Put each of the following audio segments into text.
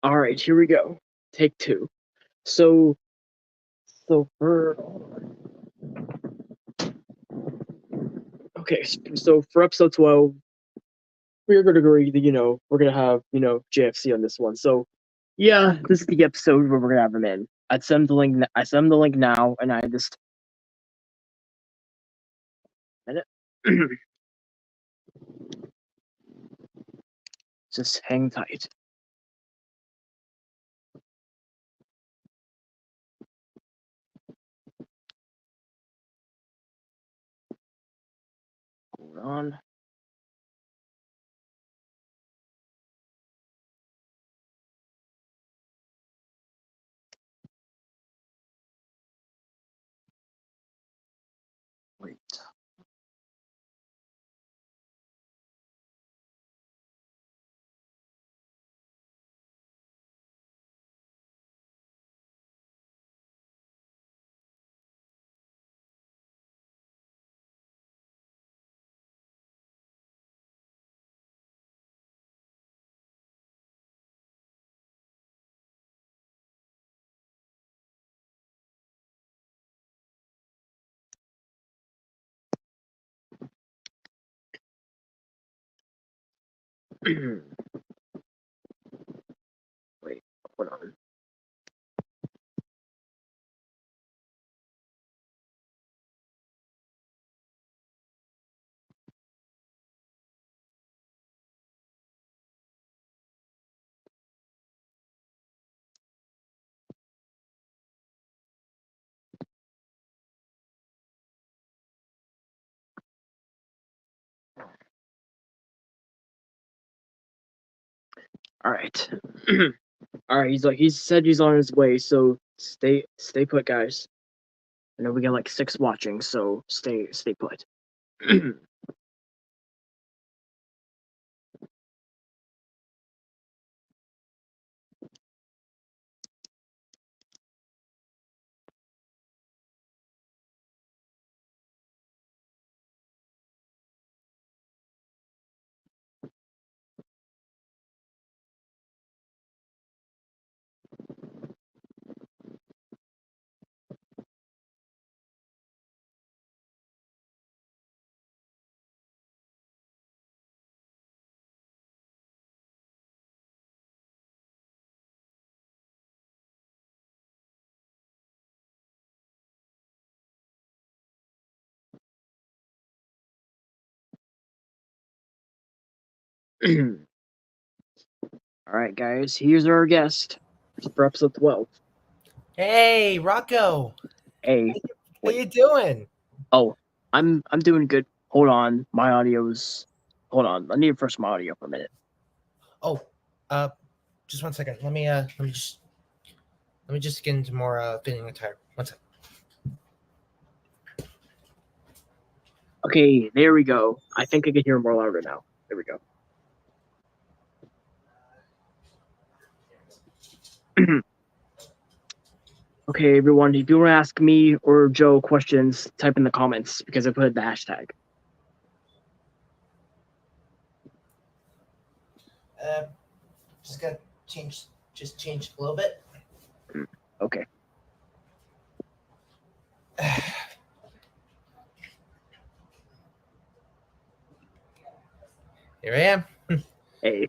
All right, here we go. Take two. So, so for okay, so for episode 12, we're going to agree that we're going to have JFC on this one. So, yeah, this is the episode where we're going to have him in. I'd send the link. I send the link now, and I just just hang tight. Hold on. Wait. Wait, hold on. All right. All right, he said he's on his way, so stay put, guys. I know we got like 6 watching, so stay put. All right, guys, here's our guest for episode 12. Hey, Rocco. Hey, How wait. you doing? Oh, I'm doing good. Hold on, my audio's. Hold on, I need to refresh my audio for a minute. Oh, just 1 second. Let me just get into more fitting attire. 1 second. Okay, there we go. I think I can hear more louder now. There we go. Okay, everyone, if you want to ask me or Joe questions, type in the comments because I put the hashtag. Just gotta change a little bit. Okay. Here I am. Hey.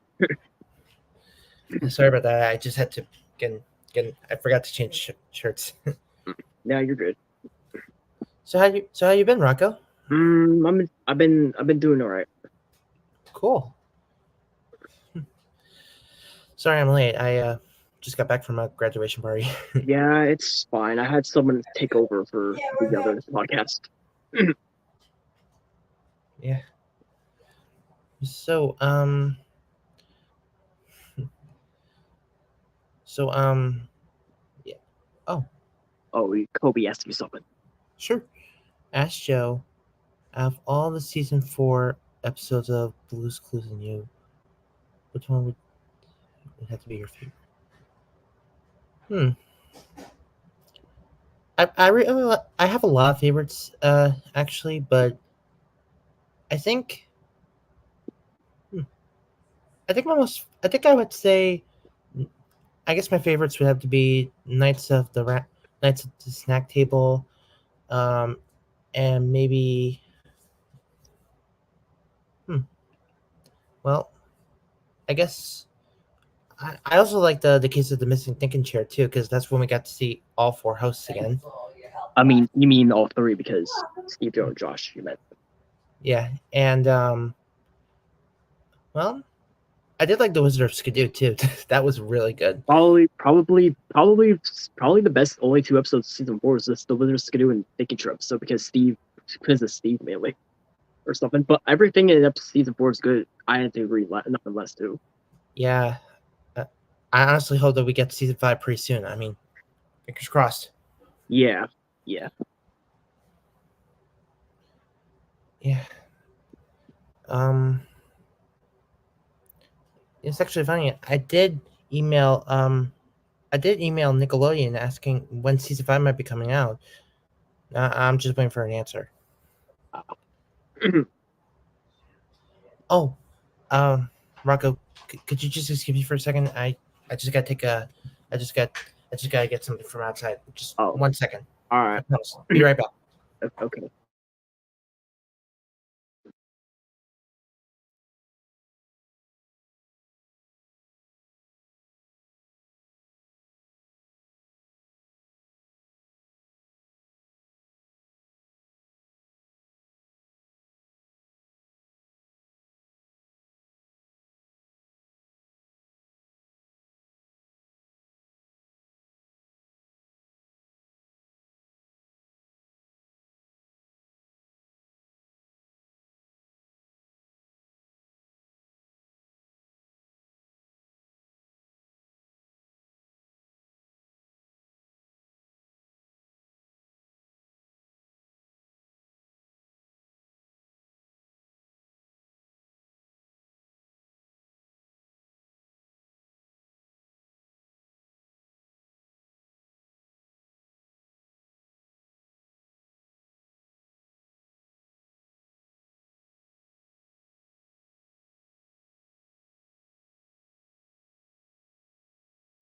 Sorry about that. I just had to get. I forgot to change shirts. Now you're good. So how you been, Rocco? I've been doing all right. Cool. Sorry I'm late. I just got back from a graduation party. Yeah, it's fine. I had someone take over for the other podcast. Yeah. So yeah. Oh, Kobe asked me something. sure. Ask Joe. Out of all the season 4 episodes of Blue's Clues and You, which one would have to be your favorite? I have a lot of favorites, actually, but I think I think I would say I guess my favorites would have to be Knights of the Snack Table, and maybe. Well, I guess I also like the case of the missing thinking chair too, because that's when we got to see all four hosts again. I mean, you mean all three because Steve, Joe, and Josh, you meant. Yeah, and well, I did like the Wizard of Skidoo too. That was really good. Probably the best only 2 episodes of season 4 is just the Wizard of Skidoo and Thinking Trip. So because of Steve mainly, or something. But everything in season 4 is good. I had to agree, nothing less too. Yeah, I honestly hope that we get to season 5 pretty soon. I mean, fingers crossed. Yeah. Yeah. It's actually funny. I did email Nickelodeon asking when season 5 might be coming out. I'm just waiting for an answer. Oh, Rocco, could you just excuse me for a second? I just gotta take a, I just gotta get something from outside. Just 1 second. All I right. promise. Be right back. Okay.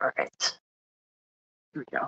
All right. Here we go.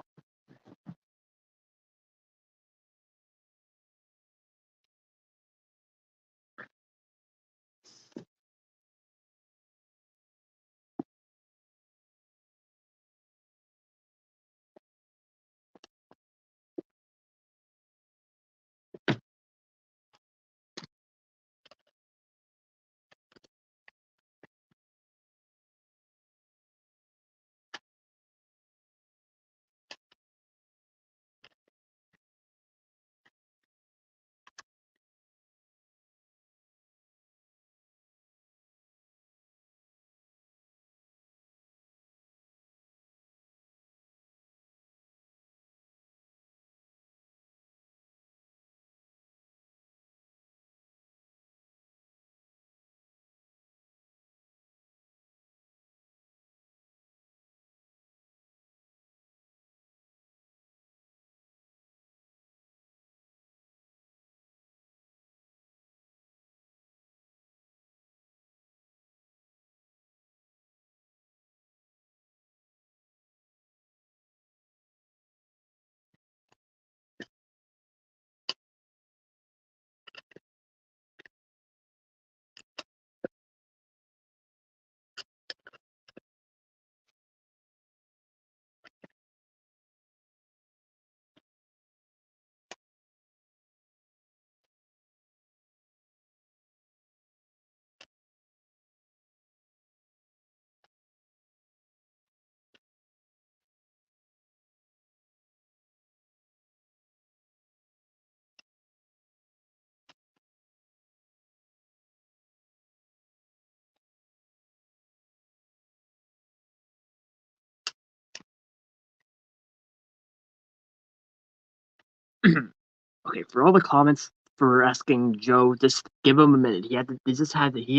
Okay, for all the comments for asking Joe, just give him a minute. He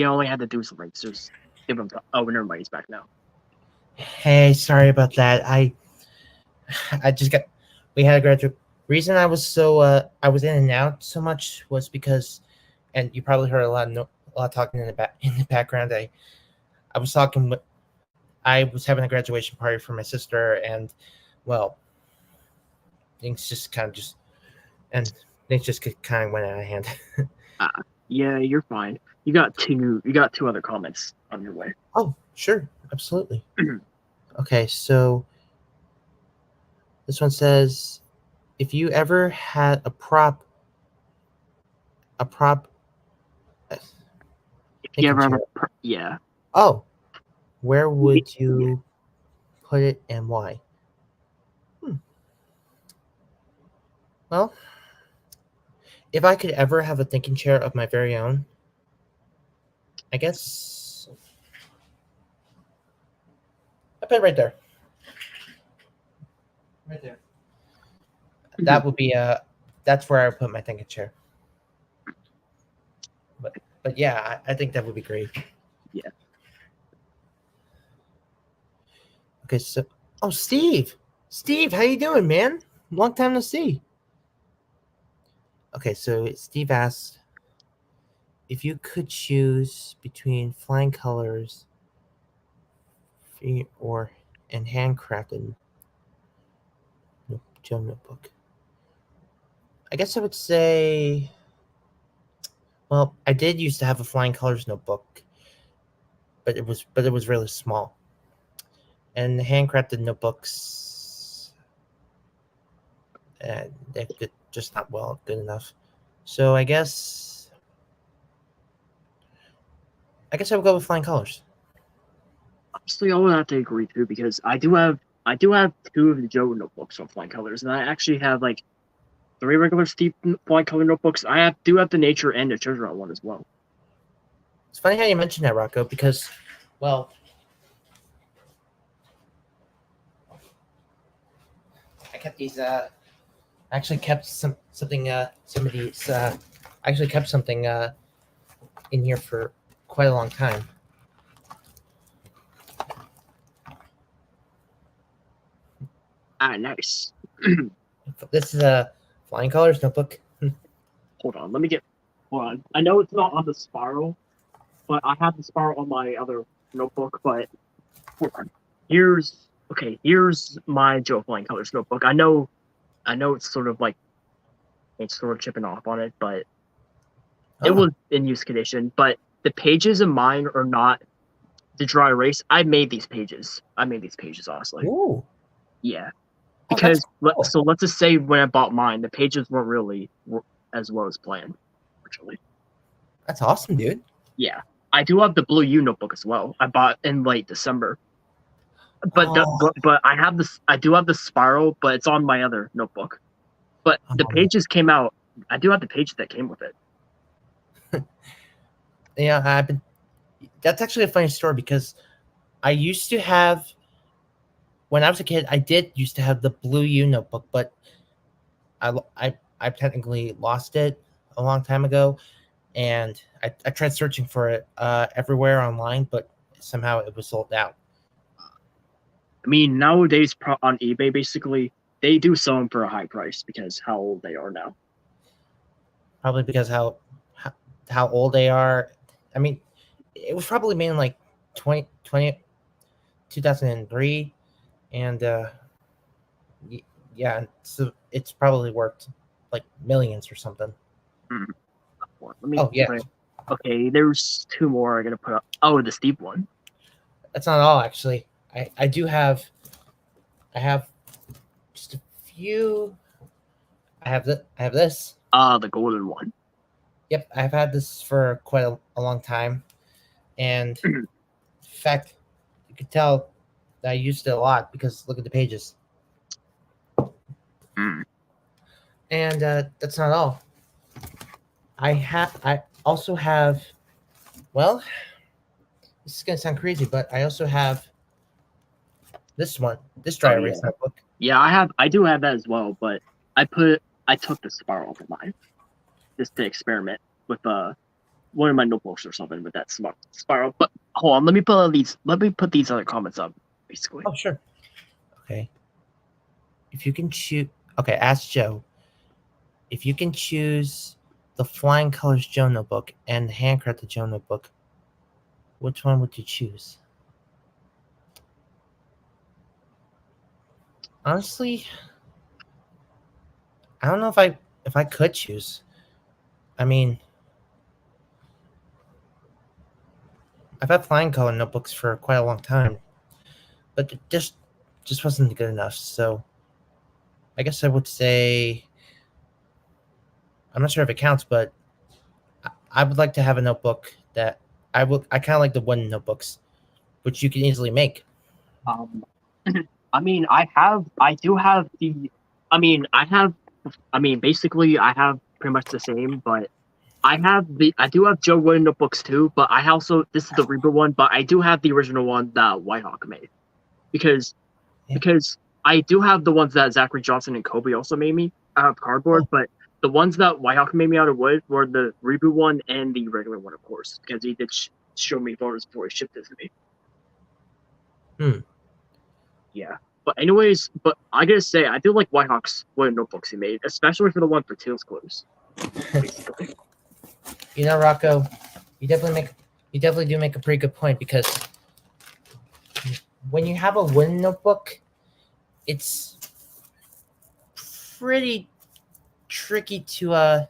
only had to do something. So just give him. Never mind. He's back now. Hey, sorry about that. I just got. We had a graduate. Reason I was I was in and out so much was because, and you probably heard a lot of talking in the background. I was talking with I was having a graduation party for my sister, and well, things just kind of went out of hand. Yeah, you're fine. You got two other comments on your way. Oh, sure, absolutely. Okay, so this one says, if you ever had a prop. If you ever have yeah. Oh, where would you put it and why? Well, if I could ever have a thinking chair of my very own, I guess I put it right there. Right there. That would be that's where I would put my thinking chair. But yeah, I think that would be great. Yeah. Okay, so Steve, how you doing, man? Long time no see. Okay, so Steve asked if you could choose between flying colors and handcrafted Joe notebook. I guess I would say, well, I did used to have a flying colors notebook, but it was really small. And the handcrafted notebooks, they're just not good enough. So I guess I would go with flying colors. Honestly, I would have to agree too, because I do have two of the Joe notebooks on flying colors, and I actually have like 3 regular Steve flying color notebooks. I do have the nature and the treasure hunt one as well. It's funny how you mentioned that, Rocco, because, well, I kept these. I actually kept something in here for quite a long time. Nice. This is a flying colors notebook. Hold on, hold on. I know it's not on the spiral, but I have the spiral on my other notebook. But hold on. Here's my Joe flying colors notebook. I know it's sort of chipping off on it, but it was in use condition. But the pages of mine are not the dry erase. I made these pages, honestly. Ooh. Yeah. Because so let's just say when I bought mine, the pages weren't really as well as planned, actually. That's awesome, dude. Yeah. I do have the Blue U notebook as well. I bought in late December. But I do have the spiral, but it's on my other notebook. But the pages came out. I do have the pages that came with it. Yeah, that's actually a funny story, because I used to have, when I was a kid, I did used to have the Blue U notebook, but I technically lost it a long time ago, and I tried searching for it everywhere online, but somehow it was sold out. I mean, nowadays on eBay, basically, they do sell them for a high price because how old they are now. Probably because how old they are. I mean, it was probably made in like 2003, and yeah, so it's probably worth like millions or something. Okay, there's 2 more I'm gonna put up. Oh, the Steve one. That's not all, actually. I have just a few. I have this. The golden one. Yep, I've had this for quite a long time, and in fact, you could tell that I used it a lot, because look at the pages. And that's not all. I also have, well, this is gonna sound crazy, but I also have this dry erase notebook. Yeah, I do have that as well, but I took the spiral off of mine just to experiment with one of my notebooks or something with that spiral. But hold on, let me put these other comments up, basically. Oh, sure. Okay. If you can choose, okay, ask Joe. If you can choose the flying colors Joe notebook and the handcrafted Joe notebook, which one would you choose? Honestly, I don't know if I could choose. I mean, I've had flying color notebooks for quite a long time, but it just wasn't good enough. So I guess I would say I'm not sure if it counts, but I would like to have a notebook that I kind of like the wooden notebooks, which you can easily make. Um, I mean, I do have the, I mean, basically, I have pretty much the same, but I do have Joe Wooden notebooks too, but I also, this is the reboot one, but I do have the original one that Whitehawk made because, Yeah. because I do have the ones that Zachary Johnson and Kobe also made me out of cardboard, Oh. but the ones that Whitehawk made me out of wood were the reboot one and the regular one, of course, because he did show me photos before he shipped it to me. Hmm. Yeah. But anyways, but I gotta say, I do like Whitehawk's wooden notebooks he made, especially for the one for Teal's Clues. Basically. You know, Rocco, you definitely do make a pretty good point because when you have a wooden notebook, it's pretty tricky to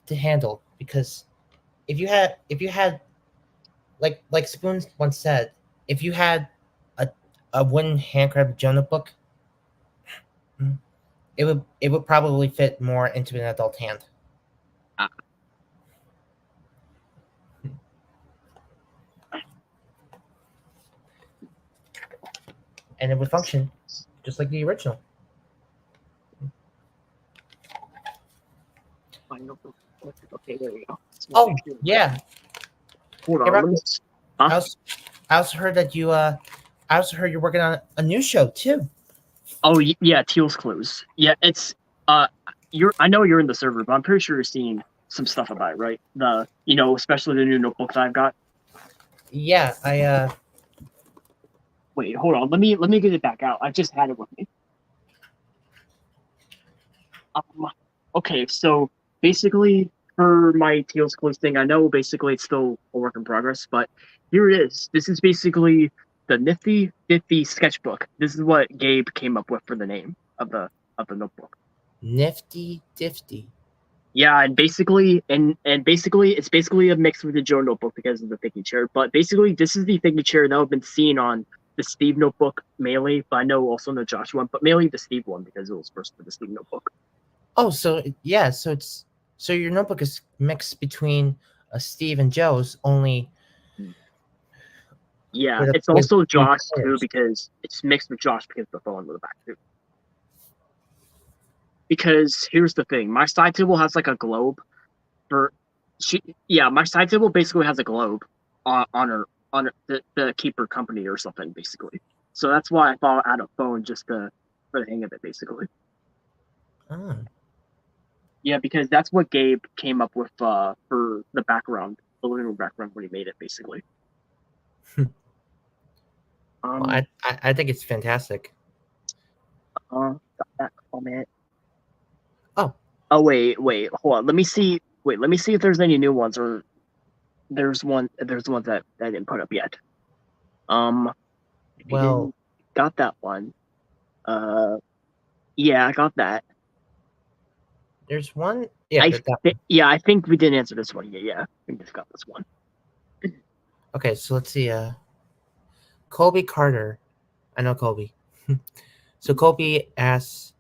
handle because if you had like Spoon once said, if you had a wooden handcrafted Joe notebook, it would probably fit more into an adult hand. Ah. And it would function just like the original. Okay, there we go. Oh yeah. Hold Hey, on. Rocco, Huh? I also heard that I also heard you're working on a new show too. Oh yeah, Teal's Clues. Yeah, it's I know you're in the server, but I'm pretty sure you're seeing some stuff about it, right? Especially the new notebooks I've got. Yeah, I Wait, hold on. Let me get it back out. I just had it with me. Okay, so basically for my Teal's Clues thing, I know basically it's still a work in progress, but here it is. This is basically the Nifty Fifty sketchbook. This is what Gabe came up with for the name of the notebook. Nifty Difty. Yeah, and basically it's basically a mix with the Joe notebook because of the thinking chair. But basically this is the thinking chair that I've been seeing on the Steve notebook mainly, but I know also the Josh one, but mainly the Steve one because it was first for the Steve notebook. Oh, so yeah, so your notebook is mixed between a Steve and Joe's, only Yeah, with it's also Josh too players. because it's mixed with Josh because of the phone in the back too. Because here's the thing, my side table has like a globe for my side table basically has a globe on the keeper company or something basically. So that's why I thought I had a phone just for the hang of it basically. Oh. Yeah, because that's what Gabe came up with for the background, the living room background when he made it basically. Well, I think it's fantastic. Got that comment. Oh. Oh wait, hold on. Let me see if there's any new ones or there's ones that I didn't put up yet. Well, got that one. Yeah, I got that. there's one. Yeah, I think we didn't answer this one yet. Yeah, we just got this one. Okay, so let's see. Colby Carter. I know Colby. So Colby asks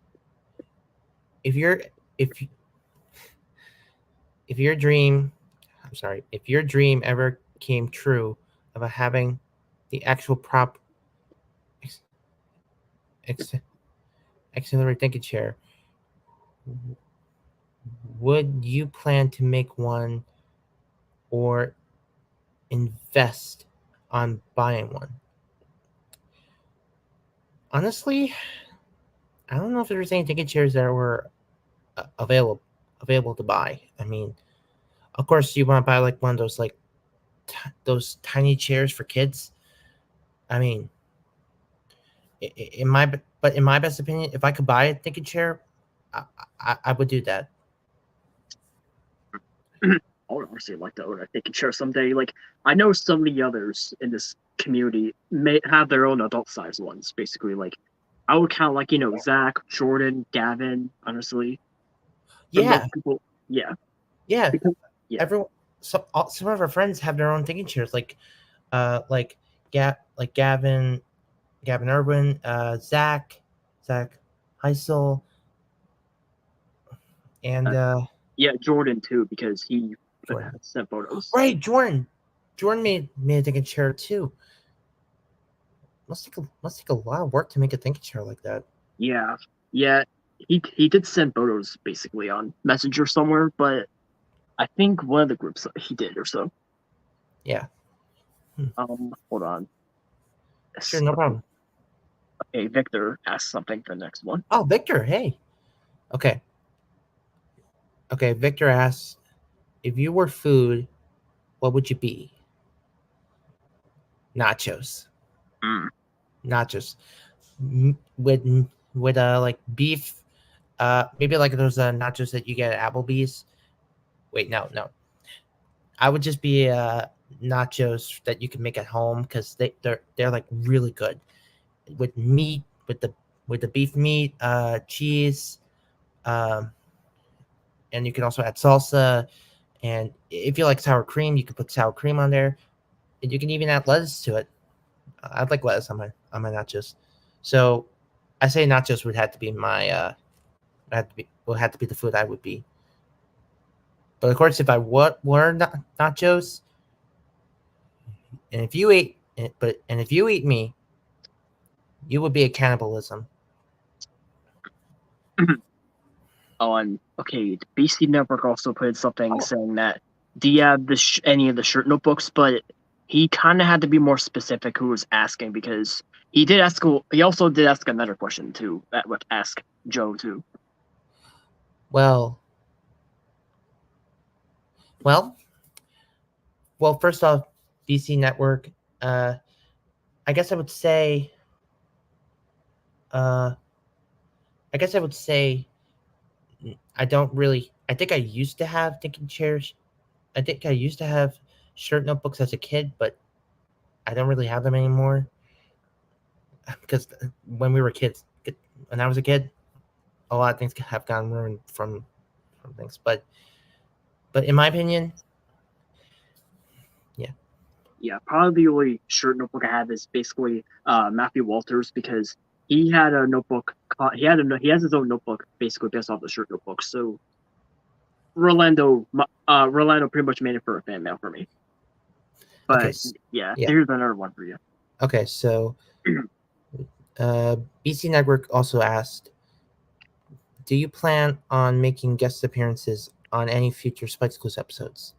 if your dream, I'm sorry, if your dream ever came true about having the actual prop auxiliary thinking chair, would you plan to make one or invest on buying one? Honestly, I don't know if there's any thinking chairs that were available to buy. I mean, of course, you want to buy like one of those like those tiny chairs for kids. I mean, in my best opinion, if I could buy a thinking chair, I would do that. I would honestly like to own a thinking chair someday. Like I know some of the others in this community may have their own adult size ones, basically like I would count like Zach, Jordan, Gavin. Honestly, from those Yeah, people. Yeah, yeah. because yeah, Everyone, some of our friends have their own thinking chairs, like Gavin, Irwin, Zach Heisel, and uh, yeah, Jordan too because he Jordan. sent photos. Right, Jordan made a thinking chair too. Must take a lot of work to make a thinking chair like that. Yeah, yeah. He did send photos basically on Messenger somewhere, but I think one of the groups he did or so. Yeah. Hold on. Sure, no problem. Okay, Victor asked something for the next one. Oh, Victor, hey. Okay. Okay, Victor asks, if you were food, what would you be? Nachos. Mm. Nachos. With like beef, maybe like those nachos that you get at Applebee's. Wait, no. I would just be nachos that you can make at home because they're like really good with meat, with the beef meat, cheese, um, and you can also add salsa. And if you like sour cream, you can put sour cream on there, and you can even add lettuce to it. I'd like lettuce on my nachos. So I say nachos would have to be my would have to be the food I would be. But of course, if I were nachos, and if you ate and if you eat me, you would be a cannibalism. On okay, the BC Network also put something saying that do you have any of the shirt notebooks? But he kind of had to be more specific who was asking because he did ask. He also did ask another question too. That would ask Joe too. Well, well, First off, BC Network. I guess I would say. Uh, I guess I would say. I don't really. I think I used to have thinking chairs. I think I used to have shirt notebooks as a kid, but I don't really have them anymore because when we were kids, when I was a kid, a lot of things have gotten ruined from things. But in my opinion, yeah. Yeah, probably the only shirt notebook I have is basically Matthew Walters because he had a notebook. He has his own notebook basically based off the shirt notebook. So Rolando pretty much made it for a fan mail for me. Okay. But yeah, Yeah. here's another one for you. Okay. So, BC Network also asked, do you plan on making guest appearances on any future Spike Schools episodes?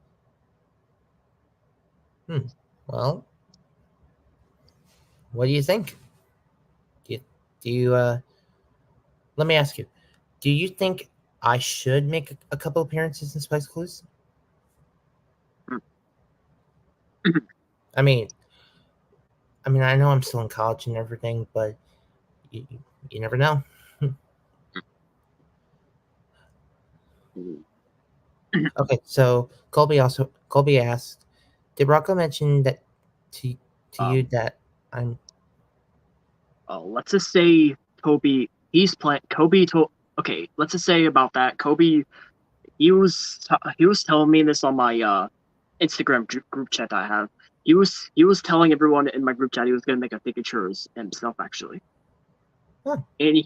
Well, what do you think? Do you let me ask you, do you think I should make a couple appearances in Spice Clues? I mean, I know I'm still in college and everything, but you never know. Okay, so Colby asked, did Rocco mention that to you that I'm? Let's just say Kobe. Kobe told. Okay, let's just say about that. Kobe. He was telling me this on my Instagram group chat that I have. He was telling everyone in my group chat he was gonna make a pictures himself actually. Huh. And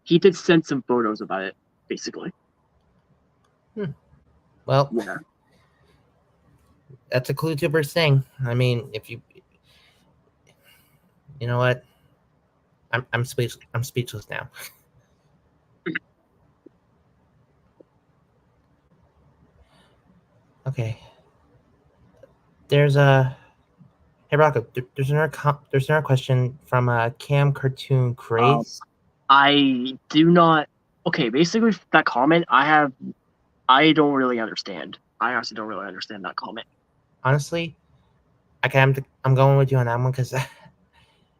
he did send some photos about it basically. Well, yeah, that's a ClueTubers thing. I mean, if you know what, I'm speechless now. Okay. There's a hey Rocco. There's another question from Cam Cartoon Craze. I do not. Okay, basically that comment I don't really understand. I honestly don't really understand that comment. Honestly, I'm going with you on that one because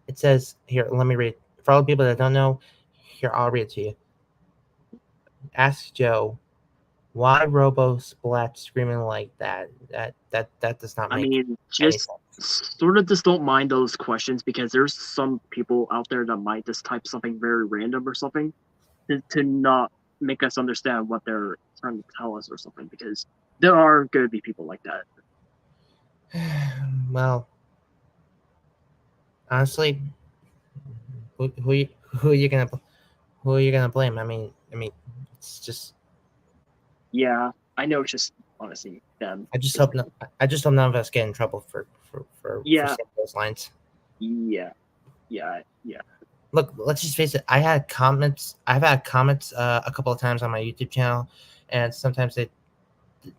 it says here. Let me read for all the people that don't know. Here, I'll read it to you. Ask Joe, Why Robo Splat screaming like that? That does not I make mean, any just sense. sort of just don't mind those questions because there's some people out there that might just type something very random or something to not make us understand what they're trying to tell us or something because there are going to be people like that. Well, honestly, who are you gonna blame? I mean, it's just. Yeah, I know. It's just honestly them. I just hope no, I just hope none of us get in trouble for Yeah, saying those lines. yeah, yeah. Look, let's just face it. I've had comments a couple of times on my YouTube channel, and sometimes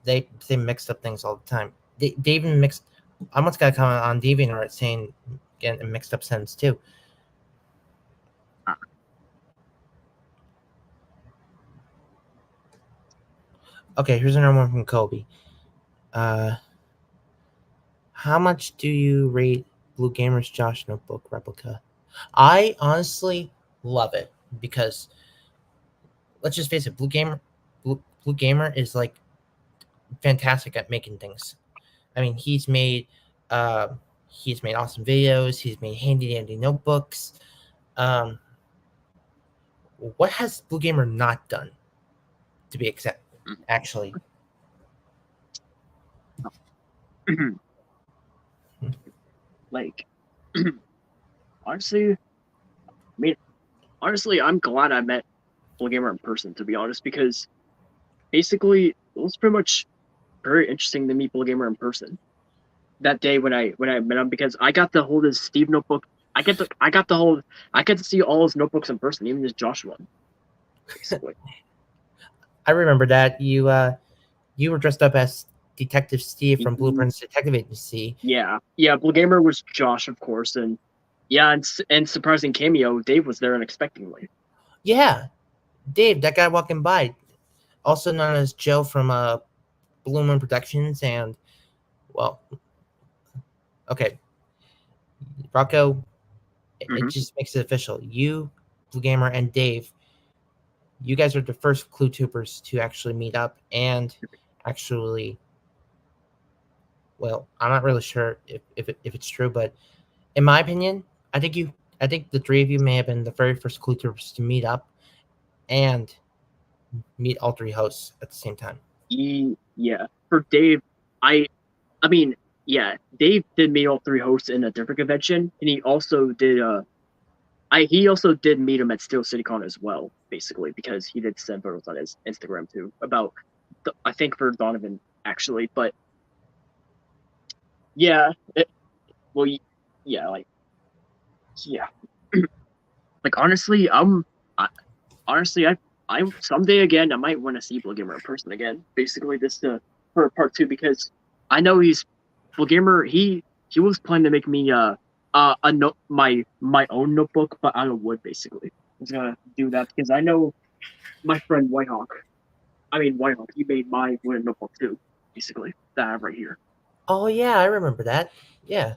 they mixed up things all the time. They even mixed. I once got a comment on DeviantArt saying getting a mixed up sentence too. Okay, here's another one from Kobe. How much do you rate Blue Gamer's Josh Notebook replica? I honestly love it because let's just face it, Blue Gamer is like fantastic at making things. I mean, he's made awesome videos. He's made handy dandy notebooks. Um, what has Blue Gamer not done? To be exact, actually, Like, honestly, I'm glad I met Full Gamer in person, to be honest, because basically it was pretty much very interesting to meet Full Gamer in person that day when I met him because I got to hold his Steve notebook. I get to see all his notebooks in person, even his Josh one. Basically, I remember that you were dressed up as Detective Steve from mm-hmm. Blueprints Detective Agency. Yeah. Full Gamer was Josh, of course, and yeah, and surprising cameo, Dave was there unexpectedly. Yeah, Dave, that guy walking by, also known as Joe from Blue Moon Productions, and well, okay, Rocco. It just makes it official. You, Blue Gamer, and Dave, you guys are the first Clue Tubers to actually meet up and actually. Well, I'm not really sure if it's true, but in my opinion, I think the three of you may have been the very first Clue Tubers to meet up and meet all three hosts at the same time. Yeah. For Dave, I mean, yeah, Dave did meet all three hosts in a different convention, and he also did he also did meet him at Steel City Con as well, basically, because he did send photos on his Instagram too about I think for Donovan actually, but yeah, well, yeah, like yeah, like honestly, honestly, I someday again I might want to see Blue Gamer in person again, basically just for part two because I know he's Blue Gamer. He was planning to make me a note my own notebook, but out of wood basically. He's gonna do that because I know my friend Whitehawk. Whitehawk. He made my wooden notebook too, basically that I have right here. Oh yeah, I remember that. Yeah.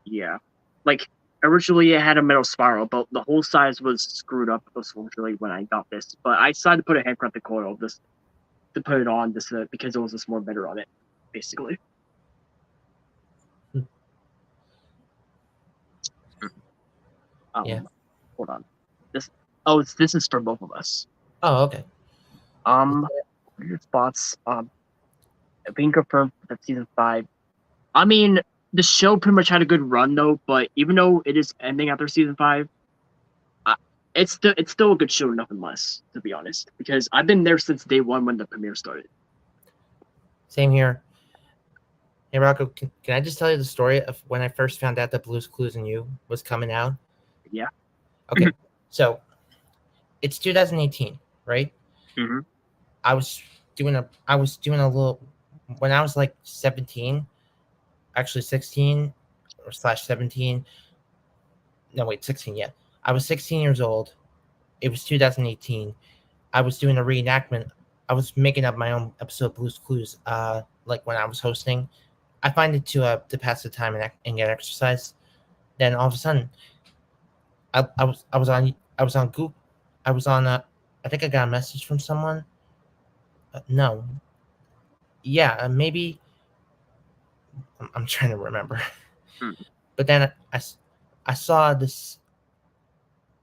Yeah, like originally it had a metal spiral, but the whole size was screwed up unfortunately when I got this. But I decided to put a handcrafted coil just to put it on this because it was just more better on it, basically. Yeah. Hold on. This this is for both of us. Oh, okay. Your thoughts? Being confirmed for season 5. I mean, the show pretty much had a good run though, but even though it is ending after season 5, it's still a good show, nothing less, to be honest. Because I've been there since day one when the premiere started. Same here. Hey Rocco, can I just tell you the story of when I first found out that Blue's Clues and You was coming out? Yeah. Okay, so it's 2018, right? Mm-hmm. I was doing a little when I was like 17, actually 16 or slash 17. No, wait, 16. Yeah, I was 16 years old. It was 2018. I was doing a reenactment. I was making up my own episode of Blue's Clues. Like when I was hosting, I find it to pass the time and get exercise. Then all of a sudden, I was on Google. I was on I think I got a message from someone, No. Yeah, maybe. I'm trying to remember. But then I saw this.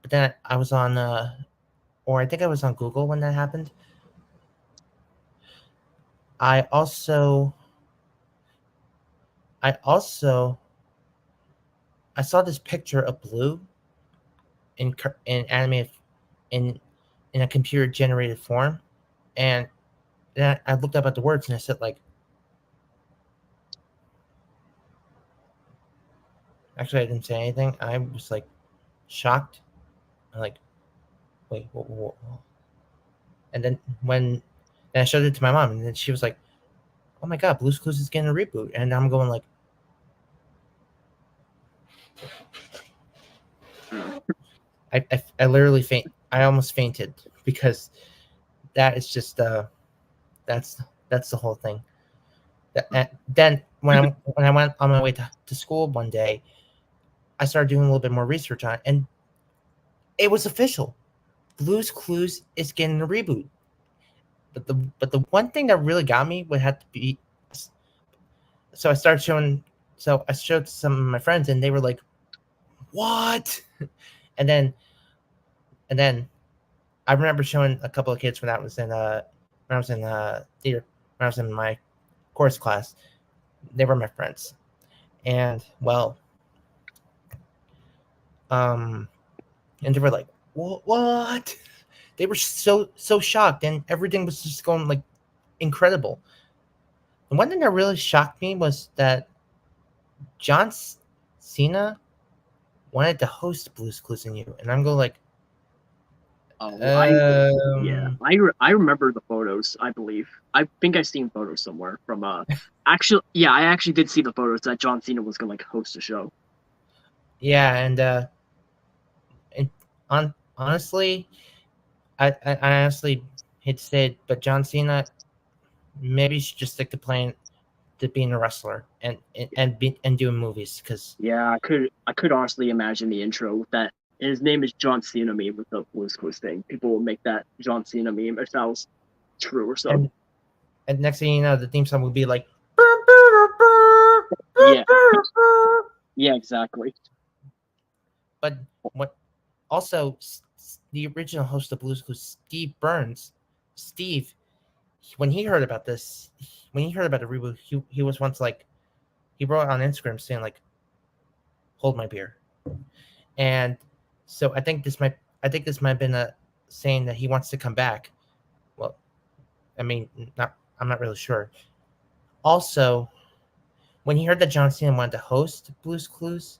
But then I was on, or I think I was on Google when that happened. I also I saw this picture of Blue in animated in a computer generated form, and then I looked up at the words and I said like, actually I didn't say anything. I was like shocked. I'm like, wait, what? And then I showed it to my mom, and then she was like, "Oh my god, Blue's Clues is getting a reboot," and I'm going like, I literally I almost fainted because that is just that's the whole thing. Then when I went on my way to school one day, I started doing a little bit more research on it, and it was official. Blue's Clues is getting a reboot. But the one thing that really got me would have to be, so I showed some of my friends, and they were like, "What?" And then I remember showing a couple of kids when I was in theater, when I was in my course class. They were my friends, and well, and they were like, "What?" They were so shocked, and everything was just going like incredible. The one thing that really shocked me was that John Cena wanted to host Blue's Clues and You, and I'm going like, I remember the photos. I believe I think I seen photos somewhere from actually I actually did see the photos that John Cena was gonna like host a show. Yeah, and honestly, I honestly hate to say it, but John Cena maybe should just stick to being a wrestler and doing movies, because Yeah, I could honestly imagine the intro that his name is John Cena meme with the Blue's Clues thing. People will make that John Cena meme if that was true or so. And next thing you know, the theme song would be like, yeah, yeah, exactly. But what also the original host of Blue's Clues, Steve, when he heard about this, when he heard about the reboot, he was once like, he wrote on Instagram saying like, "Hold my beer," and so I think this might have been a saying that he wants to come back. Well, I mean, I'm not really sure. Also, when he heard that John Cena wanted to host Blue's Clues,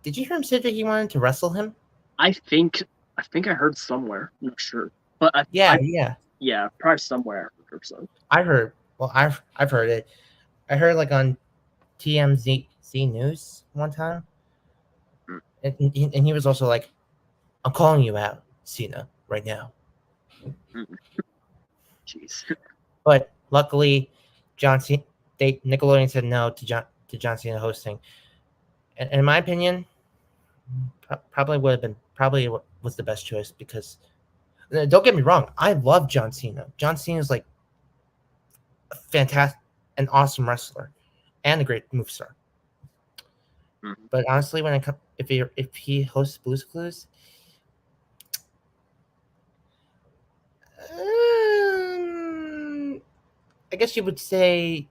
did you hear him say that he wanted to wrestle him? I think I heard somewhere. I'm not sure, but yeah, probably somewhere or so. I heard. Well, I've heard it. I heard like on TMZ News one time, and he was also like, "I'm calling you out, Cena, right now." Jeez. But luckily, Nickelodeon said no to John Cena hosting. And in my opinion, probably was the best choice, because don't get me wrong, I love John Cena. John Cena is like a fantastic, an awesome wrestler, and a great move star. Mm-hmm. But honestly, when if he hosts Blue's Clues, I guess you would say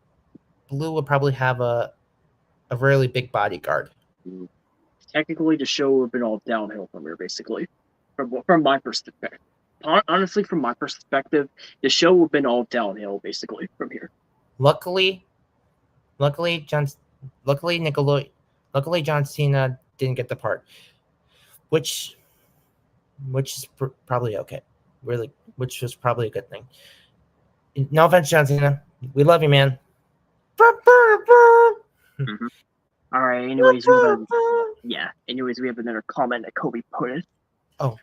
Blue would probably have a really big bodyguard. Technically, the show would have been all downhill from here, basically, from my perspective. Honestly, from my perspective, the show would have been all downhill, basically, from here. Luckily, John Cena didn't get the part, which is probably okay. Really, which was probably a good thing. No offense, John Cena. We love you, man. Mm-hmm. All right. Anyways, we have another comment that Kobe put in. Oh,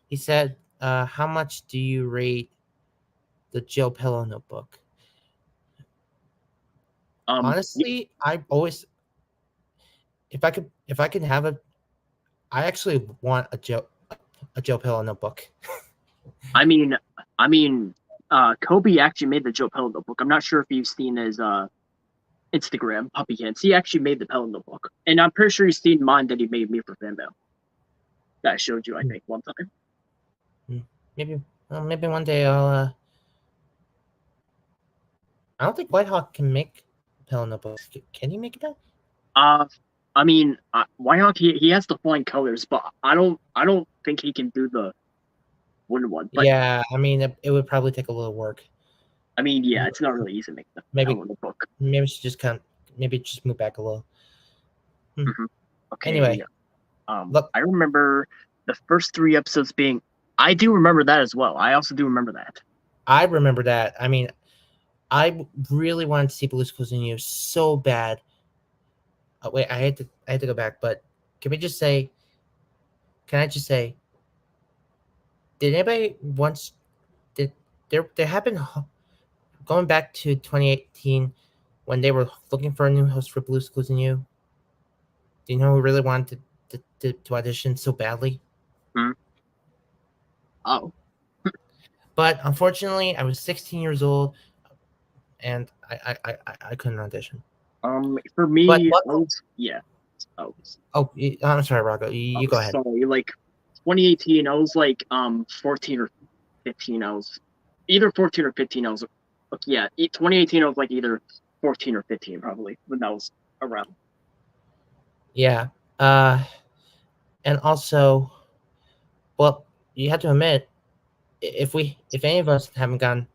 he said, "How much do you rate the Joe Pillow Notebook?" Honestly, I always, if I could have a, I actually want a Joe Pillow Notebook. I mean, Kobe actually made the Joe Pello notebook. I'm not sure if you've seen his Instagram, Puppy Hands. He actually made the Pello notebook, and I'm pretty sure you've seen mine that he made me for Fanmail. That I showed you, I think, one time. Maybe one day I'll. I don't think Whitehawk can make Pello notebooks. Can he make it? Whitehawk he has the flying colors, but I don't think he can do the wooden one. But yeah, I mean, it would probably take a little work. I mean, yeah, it's not really easy to make the Pello notebook. Maybe she just just move back a little. Mm-hmm. Okay. Anyway, look, I remember the first 3 episodes being. I do remember that as well. I also do remember that. I remember that. I mean, I really wanted to see Blue's Clues in You so bad. Oh, wait, I had to go back, but can I just say, did anybody once did there happened going back to 2018 when they were looking for a new host for Blue's Clues and You? Do you know who really wanted to audition so badly? Oh. But unfortunately, I was 16 years old, and I couldn't audition. For me, yeah. Oh, I'm sorry, Rocco. You go ahead. Sorry, like 2018, I was like 14 or 15. I was either 14 or 15. I was 2018. I was like either 14 or 15 probably when that was around. Yeah. And also, well, you have to admit, if any of us haven't gone,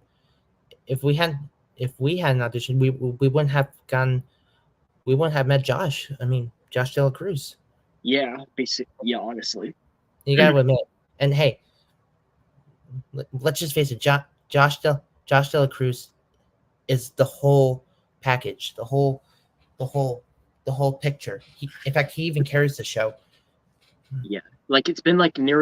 if we hadn't auditioned, we wouldn't have met Josh. I mean, Josh De La Cruz. Yeah, basically. Yeah, honestly. You gotta admit. And hey, let's just face it, Josh De La Cruz is the whole package, the whole picture. In fact, he even carries the show. Yeah, like it's been like we're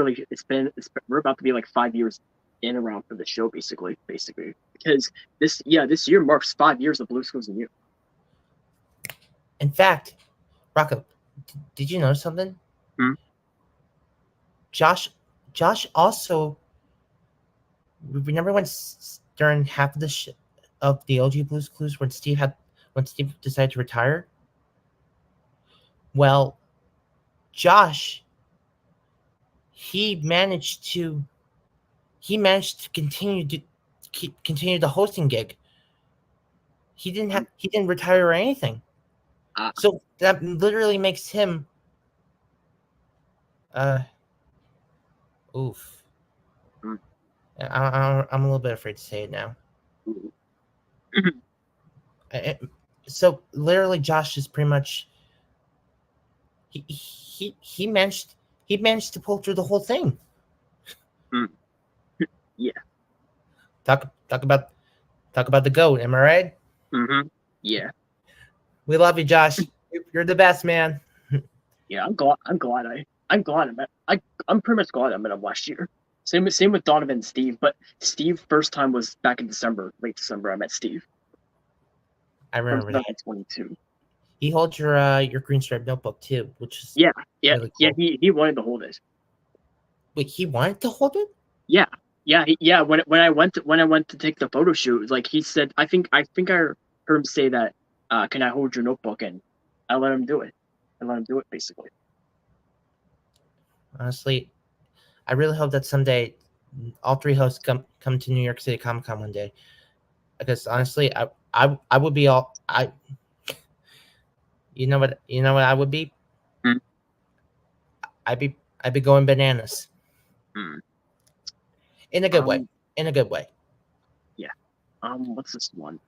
about to be like 5 years in around for the show, basically, because this year marks 5 years of Blue's Clues and You. In fact, Rocco, did you know something? Josh also, remember when during half of of the OG Blue's Clues when Steve decided to retire? Well, Josh, he managed to continue the hosting gig. He didn't retire or anything. So that literally makes him oof. I'm a little bit afraid to say it now. So literally, Josh is pretty much he managed to pull through the whole thing. Yeah. Talk about the GOAT. Am I right? Yeah. We love you, Josh. You're the best, man. Yeah, I'm pretty much glad I met him last year. Same with Donovan and Steve, but Steve first time was back in late December. I met Steve. I remember that. 22. He holds your green stripe notebook too, which is really cool. He wanted to hold it. Wait, he wanted to hold it? Yeah. When I went to take the photo shoot, like he said, I think I heard him say that, can I hold your notebook? And I let him do it. Basically. Honestly, I really hope that someday all 3 hosts come to New York City Comic Con one day. Because honestly, I would be all you know what I would be? I'd be going bananas. In a good way. In a good way. Yeah. What's this one?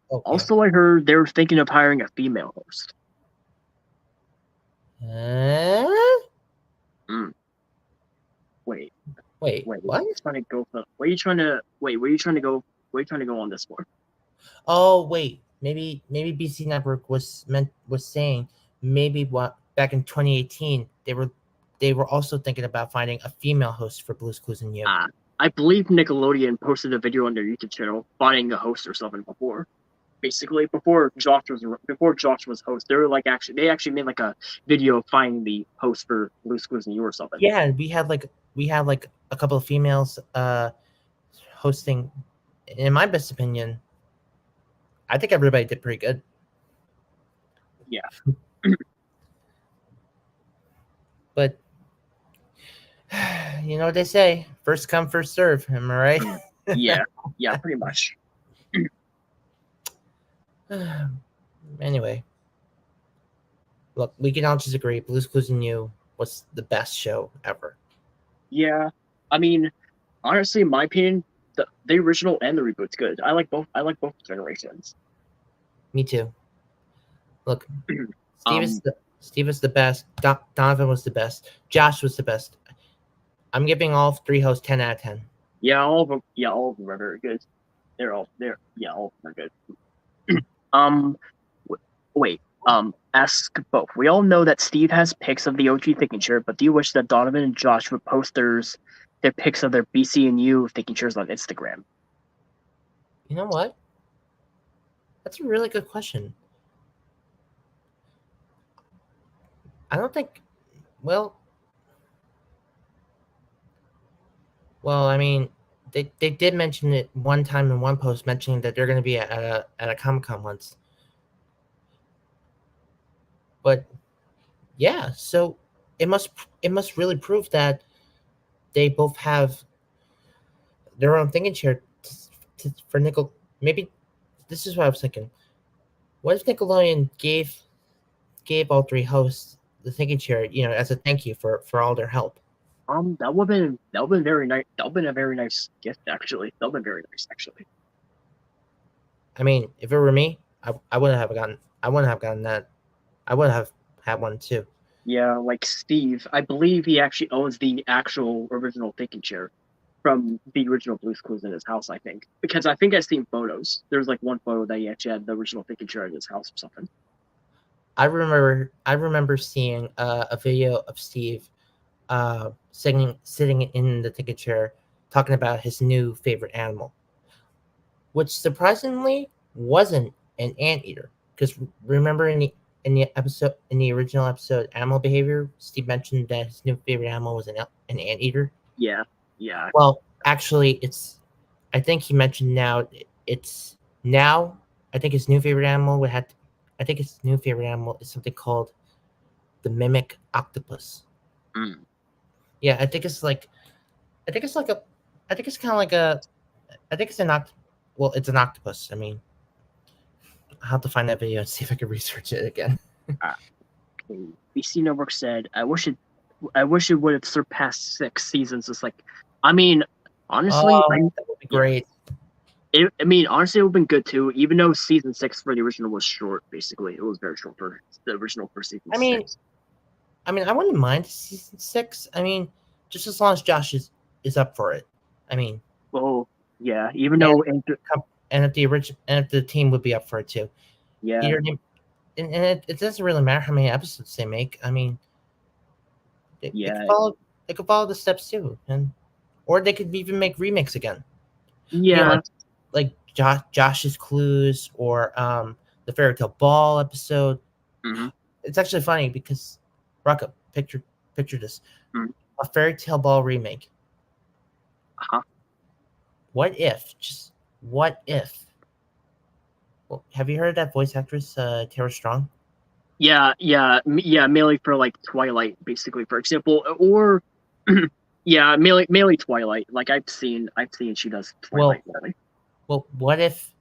Also, I heard they were thinking of hiring a female host. Wait. What? Where are you trying to go on this for? Oh wait, maybe BC Network was saying maybe back in 2018 they were also thinking about finding a female host for Blue's Clues and You. I believe Nickelodeon posted a video on their YouTube channel finding a host or something before. Basically, before Josh was host, they actually made like a video finding the host for Blue's Clues and You or something. Yeah, we had like a couple of females hosting. In my best opinion, I think everybody did pretty good. Yeah. But you know what they say, first come, first serve. Am I right? Yeah, pretty much. Anyway, look, we can all just agree Blue's Clues and You was the best show ever. Yeah, I mean, honestly, in my opinion, the original and the reboot's good. I like both generations. Me too. Look, Steve is the best. Donovan was the best. Josh was the best. I'm giving all three hosts 10 out of 10. Yeah, all of them are very good. All of them are good. Wait. Ask both. We all know that Steve has pics of the OG thinking chair, but do you wish that Donovan and Josh would post their pics of their BC and U thinking chairs on Instagram? You know what? That's a really good question. I don't think. Well, I mean, they did mention it one time in one post, mentioning that they're going to be at a Comic-Con once. But yeah, so it must really prove that they both have their own thinking chair for Nickel. Maybe this is what I was thinking. What if Nickelodeon gave all three hosts the thinking chair, as a thank you for all their help? That would have been very nice. That would have been a very nice gift, actually. That would have been very nice, actually. I mean, if it were me, I wouldn't have gotten that. I would have had one too. Yeah, like Steve, I believe he actually owns the actual original thinking chair from the original Blue's Clues in his house, I think. Because I think I've seen photos. There's like one photo that he actually had the original thinking chair in his house or something. I remember seeing a video of Steve sitting in the thinking chair talking about his new favorite animal, which surprisingly wasn't an anteater. Because remember in the original episode Animal Behavior, Steve mentioned that his new favorite animal was an anteater. Yeah. Well, actually, I think he mentioned now. I think his new favorite animal is something called the mimic octopus. Mm. Yeah, I think it's kind of like it's an octopus. I mean, I'll have to find that video and see if I can research it again. BC Network said, I wish it would have surpassed 6 seasons. It's like, I mean, honestly, that would be great. Honestly, it would have been good too, even though season 6 for the original was short, basically. It was very short for the original for season 6. I wouldn't mind season 6. I mean, just as long as Josh is up for it. I mean, well, yeah, even though if the team would be up for it too. Yeah. And it doesn't really matter how many episodes they make. I mean, they could follow the steps too, or they could even make remakes again. Yeah, like Josh's Clues or the Fairy Tale Ball episode. Mm-hmm. It's actually funny because Rocco, picture this: a Fairy Tale Ball remake. What if? Well, have you heard that voice actress Tara Strong? Yeah, mainly for like Twilight, basically, for example, or yeah, mainly Twilight. Like I've seen she does Twilight. Well, what if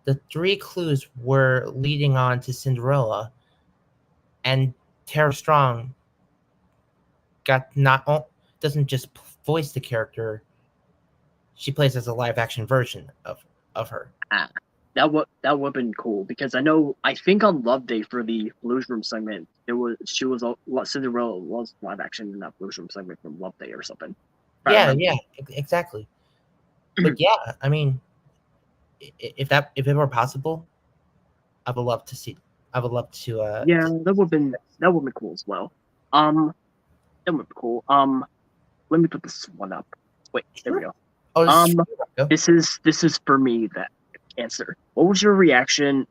the 3 clues were leading on to Cinderella, and Tara Strong doesn't just voice the character, she plays as a live action version of her. That would have been cool, because I think on Love Day for the Blues Room segment, Cinderella was live action in that Blues Room segment from Love Day or something. Yeah, exactly. But yeah, I mean, if it were possible, I would love to see. I would love to. Yeah, that would have been cool as well. That would be cool. Let me put this one up. Wait, there we go. This is for me, that answer. What was your reaction?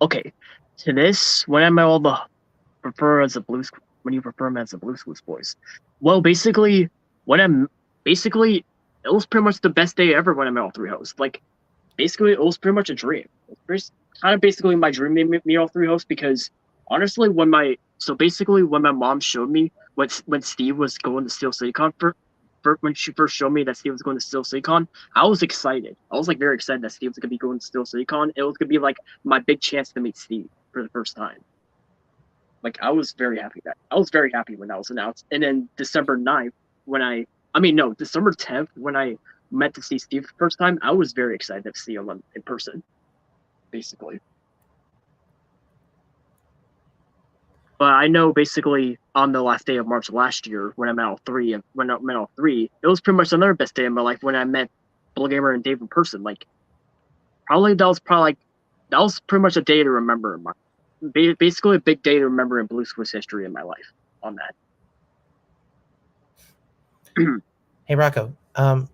Okay, to this, when I met all the prefer as a Blues. when you refer them as the Blues Clues boys? Well, basically, it was pretty much the best day ever when I met all three hosts. Like, basically, it was pretty much a dream. It was kind of basically my dream to meet all three hosts because honestly, when my mom showed me when Steve was going to Steel CityCon when she first showed me that Steve was going to Steel CityCon, I was excited. I was like very excited that Steve was gonna be going to Steel CityCon. It was gonna be like my big chance to meet Steve for the first time. Like I was very happy when that was announced. And then December 9th, December 10th, when I met to see Steve for the first time, I was very excited to see him in person, basically. But I know basically on the last day of March last year, when I met all three, it was pretty much another best day of my life when I met Bull Gamer and Dave in person. Like, that was pretty much a day to remember basically a big day to remember in Blues Clues history in my life on that. Hey Rocco, I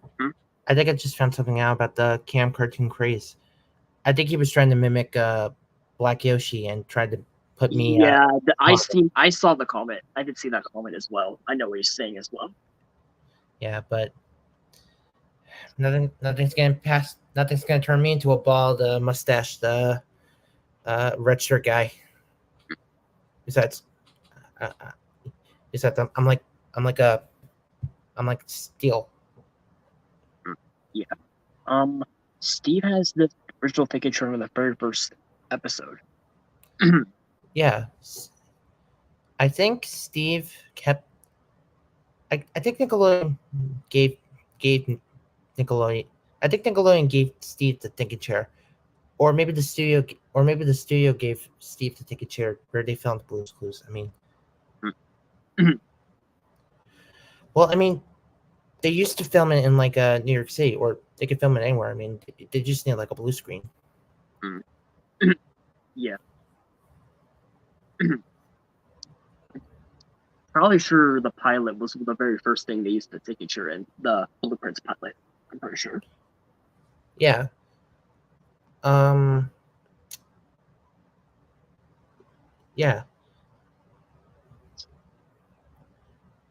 think I just found something out about the Cam cartoon craze. I think he was trying to mimic Black Yoshi and tried to put me. Yeah, I saw the comment. I did see that comment as well. I know what he's saying as well. Yeah, but nothing's gonna turn me into a bald, mustached, red shirt guy. Besides, I'm like Steel. Yeah. Steve has the original ticket from the very first episode. Yeah, I think Steve kept. I think Nickelodeon gave Nickelodeon. I think Nickelodeon gave Steve the ticket chair, or maybe the studio gave Steve the ticket chair where they filmed Blue's Clues. I mean, well, I mean, they used to film it in like New York City, or they could film it anywhere. I mean, they just need like a blue screen. Yeah. Probably sure the pilot was the very first thing they used the ticket chair in, the Blueprints pilot. I'm pretty sure. Yeah. Yeah.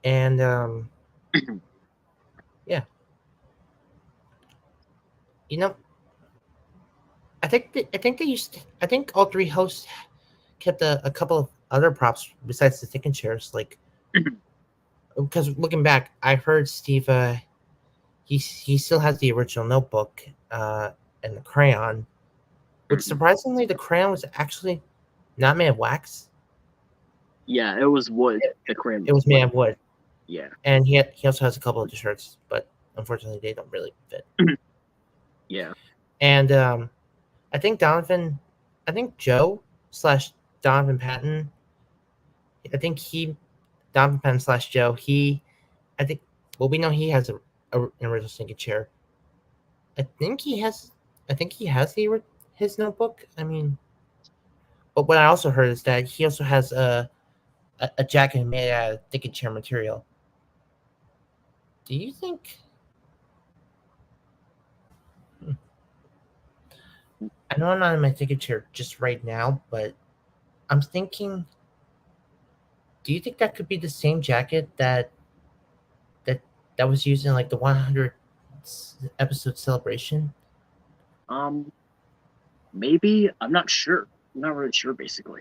And yeah. You know, I think all three hosts kept a couple of other props besides the ticket chairs, like because looking back, I heard Steve he still has the original notebook and the crayon, which surprisingly the crayon was actually not made of wax. Yeah, it was wood. The crayon. It was made of wood. Yeah. And he also has a couple of the shirts, but unfortunately they don't really fit. Yeah. And I think Joe / Donovan Patton. Donovan Patton / Joe. We know he has an original sinking chair. I think he has his notebook. I mean, but what I also heard is that he also has a jacket made out of ticket chair material. Do you think? I know I'm not in my ticket chair just right now, but I'm thinking. Do you think that could be the same jacket that was used in like the 100 episode celebration? Maybe. I'm not sure. I'm not really sure, basically.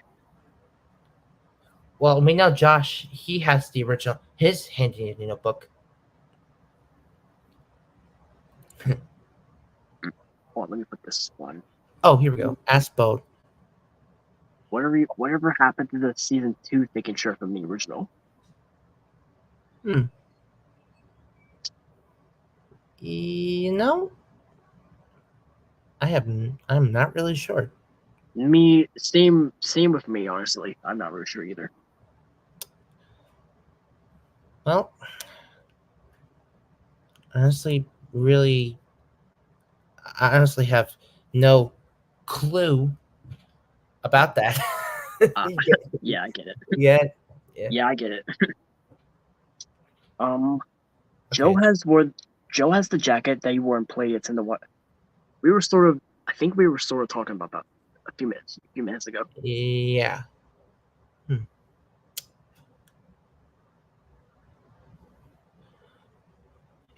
Well, we know Josh. He has the original his handy notebook. Hold on, let me put this one. Oh, here we go. Ask Bo. Whatever happened to the season 2 ticket chair from the original? You know, I'm not really sure. Same with me, honestly. I'm not really sure either. Well, honestly, I honestly have no clue about that. Yeah, I get it. Yeah, I get it. Joe has the jacket that he wore in play. It's in the what? I think we were sort of talking about that a few minutes ago. Yeah.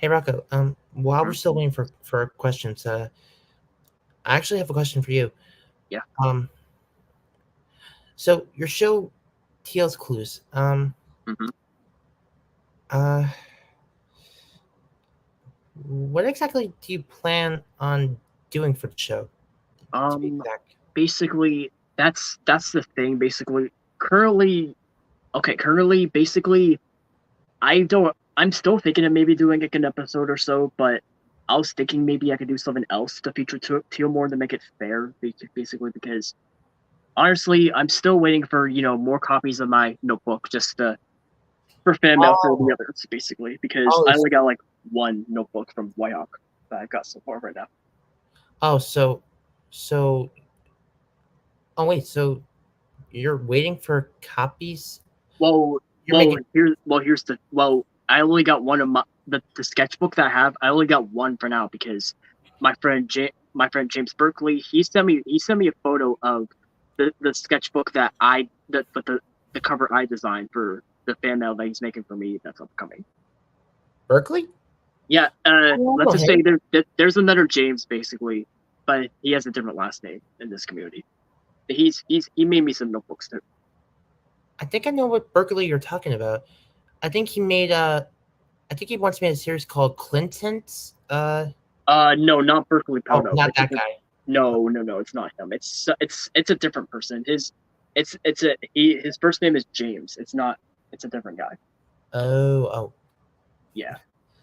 Hey Rocco, while we're still waiting for questions, I actually have a question for you. Yeah. So your show, Teal's Clues, Mm-hmm. uh, what exactly do you plan on doing for the show? To be exact. Basically, that's the thing. Basically, basically, I don't. I'm still thinking of maybe doing like an episode or so, but I was thinking maybe I could do something else to feature Teal more to make it fair, basically because honestly, I'm still waiting for more copies of my notebook just for fan mail for the Oh, others, basically because oh, I only got like one notebook from Whitehawk that I've got so far right now. oh, so, oh wait, so you're waiting for copies? Well, You're making, here's the I only got one of the sketchbook that I have. I only got one for now because my friend James Berkeley he sent me a photo of the sketchbook that the cover I designed for the fan mail that he's making for me that's upcoming. Berkeley? Yeah, Oh, let's just say hey. there's another James basically, but he has a different last name in this community. He made me some notebooks too. I think I know what Berkeley you're talking about. I think he made I think he once made a series called Clinton's. No, not Berkeley Oh, Powdo. not that guy. No, it's not him. It's a different person. His first name is James. It's a different guy. Oh. Yeah.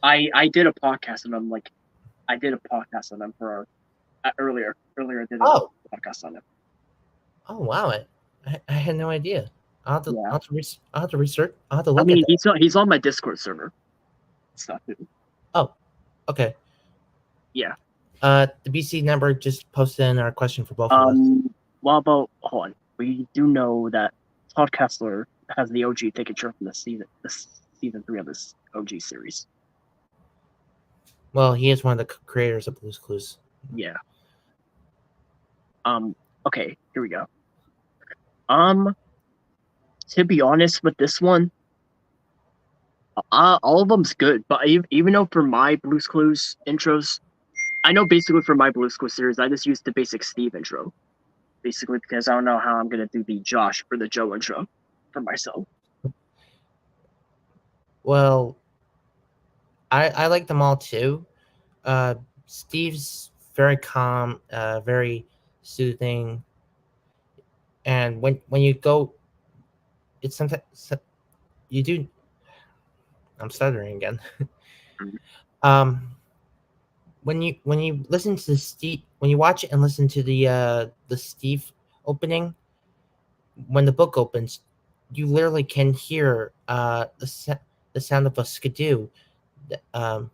I did a podcast on him I did a podcast on him for our earlier I did a Oh, podcast on him. oh, wow! I had no idea. Yeah. I'll have to research. I'll have to I look at mean, that. he's on my Discord server. Stuff. Oh, okay. Yeah. The BC number just posted in our question for both of us. Well about hold on. We do know that Todd Kessler has the OG taken from this season 3 of this OG series. Well, he is one of the creators of Blue's Clues. Yeah. Okay, here we go. To be honest with this one, all of them's good, but even though for my Blue's Clues intros, I know basically for my Blue's Clues series, I just used the basic Steve intro, basically because I don't know how I'm gonna do the Josh or the Joe intro for myself. Well, I like them all too. Steve's very calm, very soothing, and when you go, it's sometimes you do. I'm stuttering again. um, when you listen to Steve, when you watch it and listen to the Steve opening, when the book opens, you literally can hear the sound of a skidoo, um,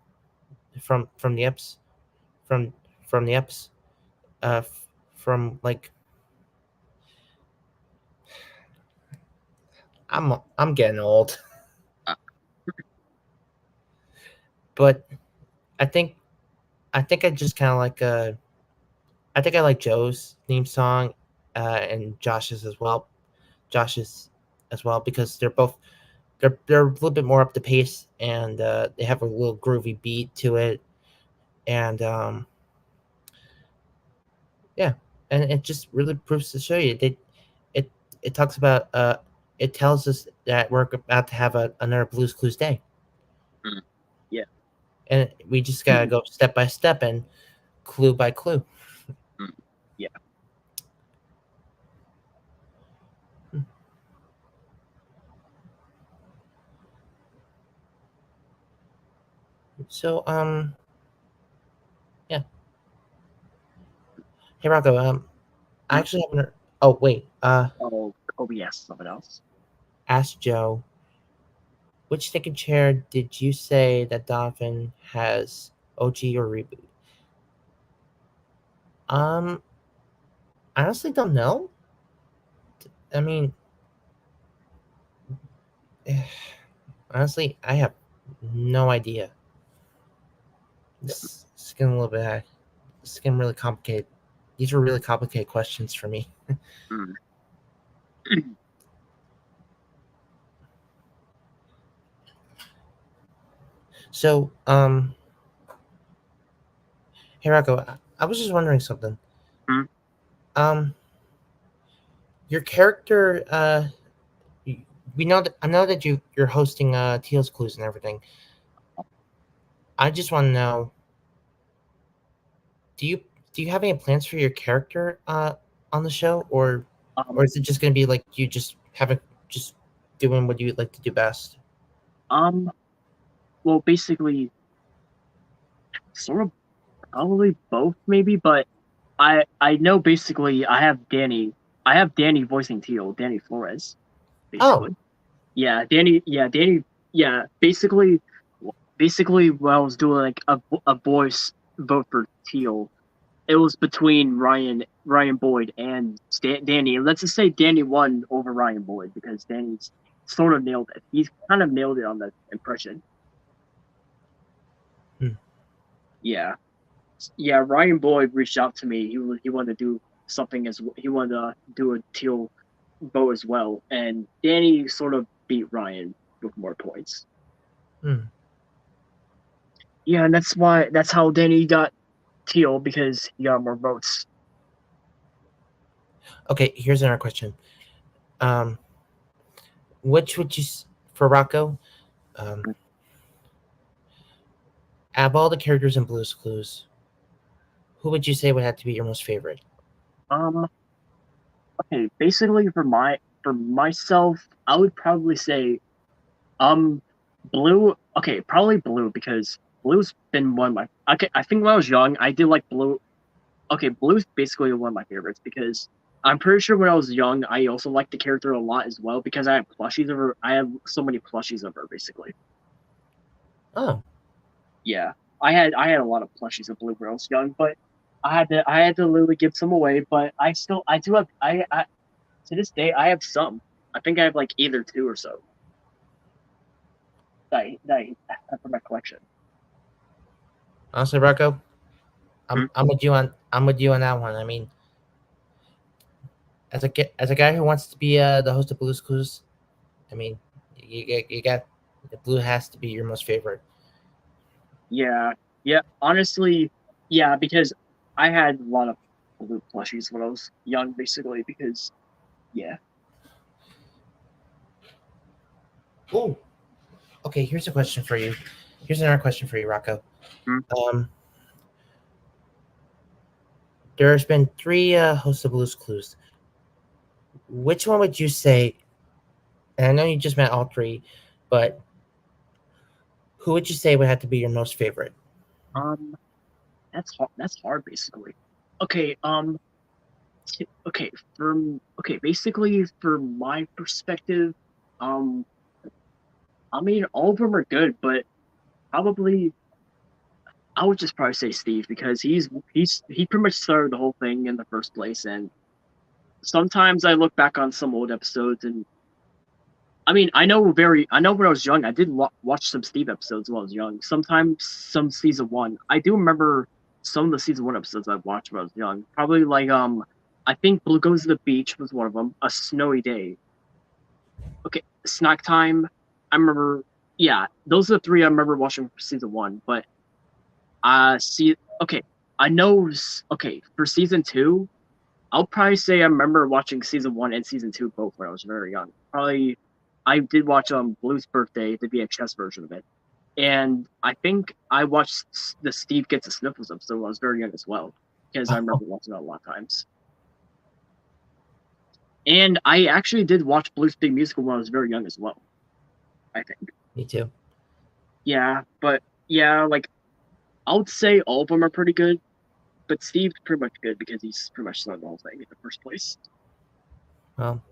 from the eps from the eps from like I'm getting old, but I think I just kind of like I think I like Joe's theme song, and Josh's as well. Josh's as well because they're a little bit more up the pace and they have a little groovy beat to it, and yeah, and it just really proves to show you that it it talks about it tells us that we're about to have another Blues Clues day, Yeah. and we just gotta go step by step and clue by clue. Yeah. So yeah. Hey Rocco, I actually haven't. Oh wait, Oh, Kobe asked something else. ask Joe. Which thinking chair did you say that Donovan has, OG or reboot? Um, I honestly don't know. I mean, honestly, I have no idea. This is getting a little bit. This is getting really complicated. These are really complicated questions for me. Mm. So, hey Rocco, I was just wondering something. Hmm? Um, your character, we know that I know that you're hosting Teal's Clues and everything. I just want to know, do you do you have any plans for your character on the show, or Um, is it just gonna be like you just doing what you like to do best? um, well, basically, sort of probably both, maybe, but I know basically I have Danny voicing Teal, Danny Flores, Oh, basically. Danny, yeah, basically, when I was doing like a voice vote for Teal, it was between Ryan Boyd and Danny. And let's just say Danny won over Ryan Boyd because Danny's sort of nailed it. He's kind of nailed it on the impression. hmm. Yeah, yeah. Ryan Boyd reached out to me. He wanted to do something he wanted to do a Teal vote as well, and Danny sort of beat Ryan with more points. Hmm. Yeah, and that's how Danny got Teal because he got more votes. Okay, here's another question. Um, which would for Rocco? Um, out of all the characters in Blue's Clues, who would you say would have to be your most favorite? Um, okay, basically for myself, I would probably say um Blue. Okay, probably Blue because Blue's been one of my. Okay, I think when I was young, I did like Blue. Okay, Blue's basically one of my favorites because I'm pretty sure when I was young, I also liked the character a lot as well because I have plushies of her. I have so many plushies of her basically. Oh, Yeah, I had a lot of plushies of Blue when I was young, but I had to literally give some away. But I do have I to this day I have some. I think I have like either two or so that I have for my collection. honestly, Rocco, Hmm? I'm with you on that one. I mean, as a guy who wants to be the host of Blue's Clues, I mean, you got the Blue has to be your most favorite. Yeah, yeah. Honestly, yeah, because I had a lot of Blue plushies when I was young, basically. Because yeah, Oh, okay. Here's a question for you. Here's another question for you, Rocco. hmm? Um, there's been three hosts of Blue's Clues. Which one would you say? And I know you just met all three, but who would you say would have to be your most favorite? um, that's hard, basically. Okay, okay, okay, basically for my perspective, um, I mean all of them are good, but probably I would just probably say Steve because he pretty much started the whole thing in the first place, and sometimes I look back on some old episodes and I mean, I know when I was young, I did watch some Steve episodes when I was young. Sometimes some season one. I do remember some of the season one episodes I watched when I was young. Probably like I think Blue Goes to the Beach was one of them. A Snowy Day. Okay, Snack Time. I remember. Yeah, those are the three I remember watching for season one. But see, okay, I know. Okay, for season two, I'll probably say I remember watching season one and season two both when I was very young. Probably, I did watch Blue's Birthday, the VHS version of it, and I think I watched the Steve Gets the Sniffles episode when I was very young as well because I Oh, remember watching it a lot of times. And I actually did watch Blue's Big Musical when I was very young as well. I think, me too. yeah, but yeah, like I would say all of them are pretty good, but Steve's pretty much good because he's pretty much started the whole thing in the first place. Well,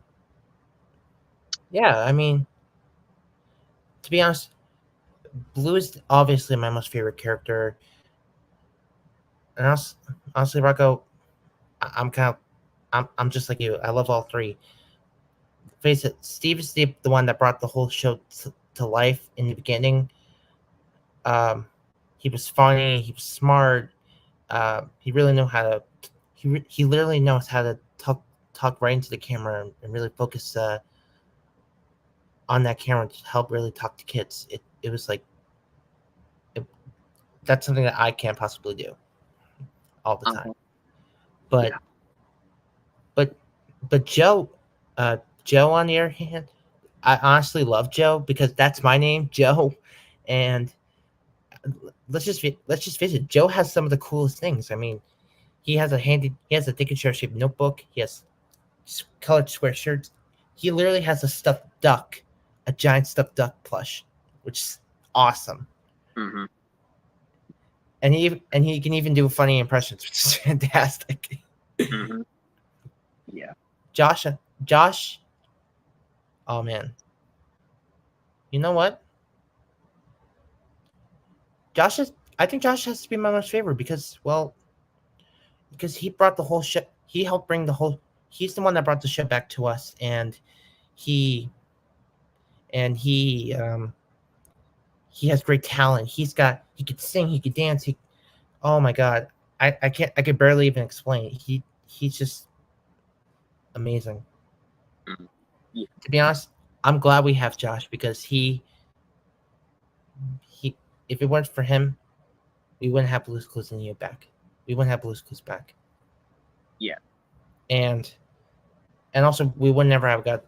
yeah. I mean, to be honest, Blue is obviously my most favorite character, and honestly, Rocco, I'm kind of, I'm just like you. I love all three. Face it, Steve is the one that brought the whole show to life in the beginning. Um, he was funny. He was smart. He really knew how to. He literally knows how to talk right into the camera and really focus on that camera to help really talk to kids. It was like that's something that I can't possibly do all the time. But Yeah. but Joe, Joe on the other hand, I honestly love Joe because that's my name, Joe, and let's just face it, Joe has some of the coolest things. I mean, he has a Dick and Chair shaped notebook. He has colored square shirts. He literally has a stuffed duck, a giant stuffed duck plush, which is awesome. Mm-hmm. And he can even do funny impressions, which is fantastic. Mm-hmm. Yeah. Josh, oh man, you know what? I think Josh has to be my most favorite because he brought the whole show. He helped bring the whole. He's the one that brought the show back to us, and he and he has great talent. He could sing, he could dance. Oh my god, I could barely even explain it. He's just amazing. Mm-hmm. Yeah. To be honest, I'm glad we have Josh because he if it weren't for him, we wouldn't have Blue's Clues in you back. We wouldn't have Blue's Clues back. Yeah. And also we would never have got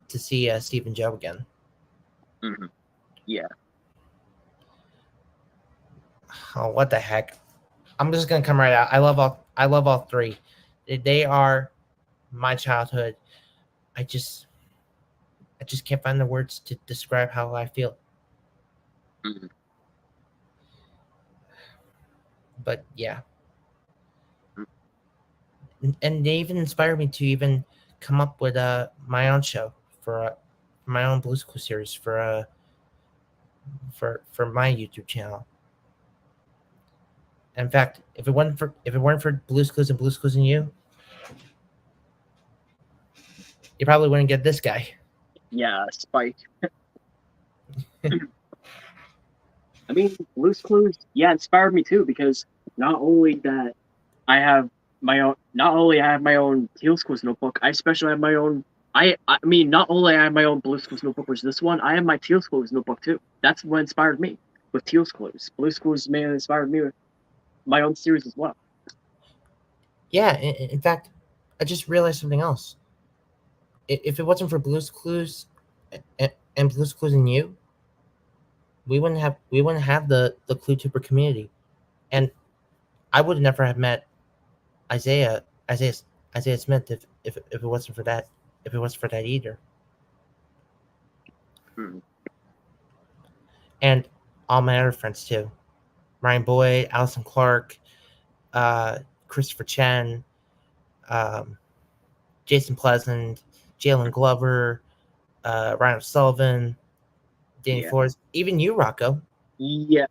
to see Steve and Joe again. Mm-hmm. Yeah. Oh, what the heck! I'm just gonna come right out. I love all three. They are my childhood. I just can't find the words to describe how I feel. Mm-hmm. But yeah, and they even inspired me to even come up with my own show for my own Blues Clues series for my YouTube channel. In fact, if it weren't for Blues Clues and Blues Clues and you probably wouldn't get this guy. Yeah, Spike. I mean, Blue's Clues, yeah, inspired me too because not only that I have my own Teal Clues notebook, I especially have my own. I mean, not only I have my own Blue's Clues notebook, which is this one, I have my Teal Clues notebook too. That's what inspired me with Teal Clues. Blue's Clues mainly inspired me with my own series as well. Yeah, in fact, I just realized something else. If it wasn't for Blue's Clues and Blue's Clues and you, we wouldn't have the ClueTuber community, and I would never have met Isaiah Smith if it wasn't for that either. Hmm. And all my other friends too, Ryan Boyd, Allison Clark, Christopher Chen, Jason Pleasant, Jalen Glover, Ryan Sullivan, Danny Yeah. Flores, even you, Rocco. Yeah,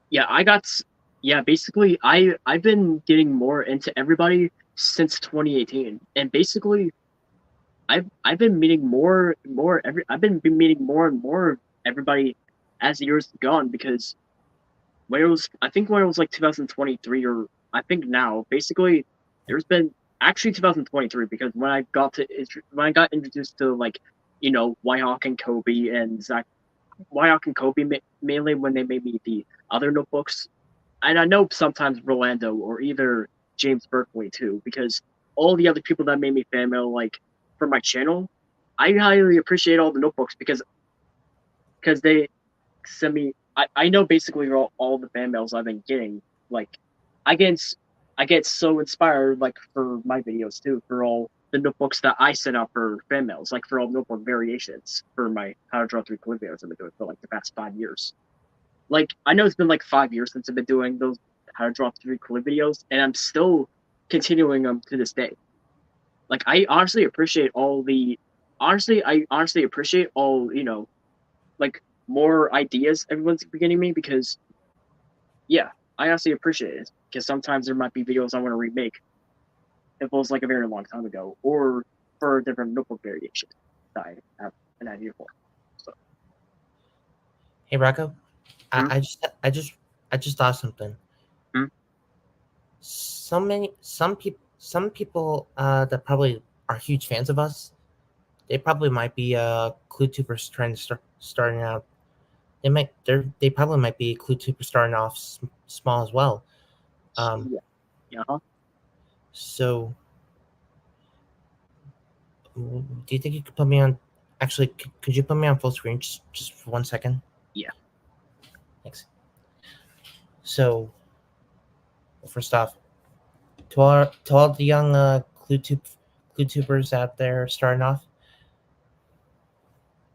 yeah. Basically, I've been getting more into everybody since 2018, and basically, I've been meeting I've been meeting more and more of everybody as the years gone because when it was like 2023 or I think now, basically, there's been actually 2023 because when I got introduced to like Wyhawk and Kobe and Zach Wyhawk and Kobe mainly when they made me the other notebooks, and I know sometimes Rolando or either James Berkeley too, because all the other people that made me fan mail like for my channel, I highly appreciate all the notebooks because they send me. I know basically all the fan mails I've been getting. Like, I get I get so inspired like for my videos too for all the notebooks that I sent out for fan mails, like for all notebook variations for my How to Draw 3 Clip videos I've been doing for like the past 5 years. Like I know it's been like 5 years since I've been doing those How to Draw 3 Clip videos, and I'm still continuing them to this day. Like I honestly appreciate all like more ideas everyone's giving me because yeah, I honestly appreciate it because sometimes there might be videos I want to remake if it was like a very long time ago or for different notebook variations that I have an idea for. So, Hey, Rocco, hmm? I just thought something. Hmm? Some people that probably are huge fans of us, they probably might be ClueTubers trying to starting out. They probably might be Clue Tuber starting off small as well. Yeah. So, do you think you could put me on? Actually, could you put me on full screen just for 1 second? Yeah. Thanks. So, first off, to all the young Clue Tubers out there starting off,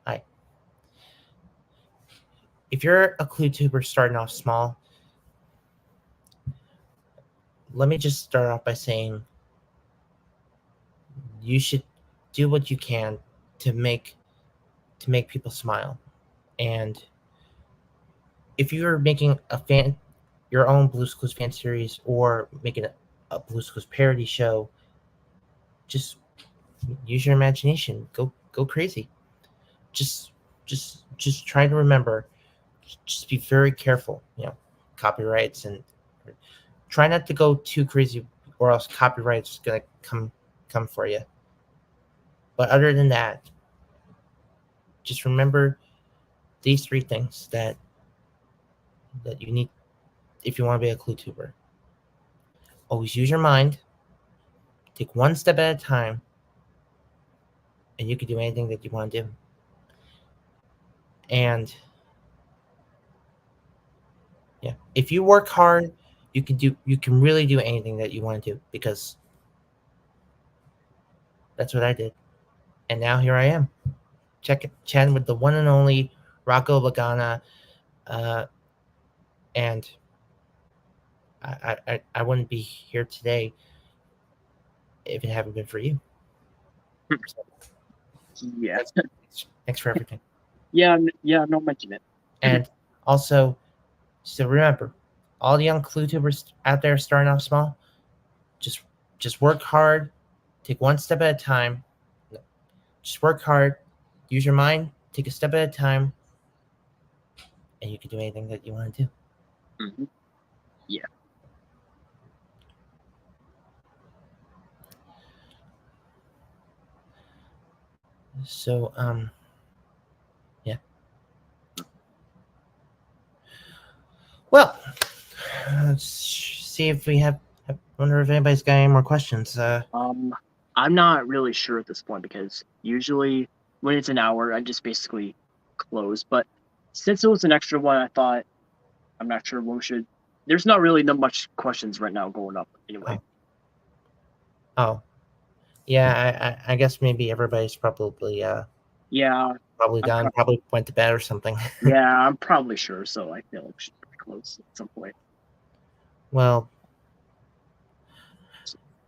hi. If you're a Clue Tuber starting off small, let me just start off by saying you should do what you can to make people smile. And if you're making your own Blue's Clues fan series, or making a Blue's Clues parody show, just use your imagination. Go crazy. Just try to remember. Just be very careful. Copyrights, and try not to go too crazy, or else copyrights gonna come for you. But other than that, just remember these 3 things that you need if you want to be a Clue Tuber. Always use your mind. Take one step at a time, and you can do anything that you want to do. And yeah, if you work hard, you can really do anything that you want to do, because that's what I did. And now here I am, chatting with the one and only Rocco Lagana, and I wouldn't be here today if it hadn't been for you. Yeah. Thanks for everything. Yeah, no mention it. And also, so remember, all the young Clue Tubers out there starting off small, just work hard, take one step at a time. Just work hard, use your mind, take a step at a time, and you can do anything that you want to do. Mm-hmm. Yeah. So, yeah. Well, let's see if we have. I wonder if anybody's got any more questions. I'm not really sure at this point, because usually when it's an hour, I just basically close. But since it was an extra one, I thought, I'm not sure what we should. There's not really much questions right now going up anyway. Oh. Yeah, I guess maybe everybody's probably probably done, probably went to bed or something. Yeah, I'm probably sure. So I feel like we should close at some point. Well,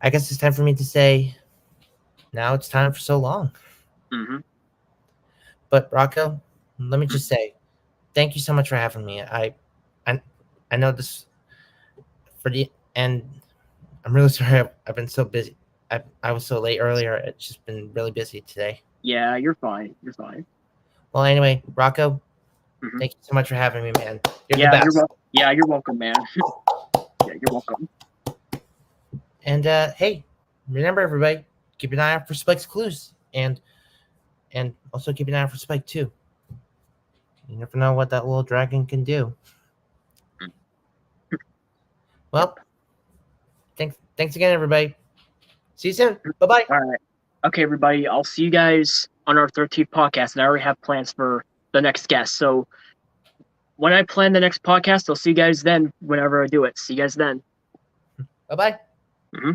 I guess it's time for me to say, now it's time for so long. Mm-hmm. But Rocco, let me just say, thank you so much for having me. I know this and I'm really sorry I've been so busy. I was so late earlier. It's just been really busy today. Yeah, you're fine. You're fine. Well, anyway, Rocco, thank you so much for having me, man. You're the best. You're welcome, man. Yeah, you're welcome. And hey, remember everybody, keep an eye out for Spike's clues, and also keep an eye out for Spike too. You never know what that little dragon can do. Well, thanks again, everybody. See you soon. Bye-bye. All right. Okay, everybody. I'll see you guys on our 13th podcast, and I already have plans for the next guest. So when I plan the next podcast, I'll see you guys then whenever I do it. See you guys then. Bye-bye. Mm-hmm.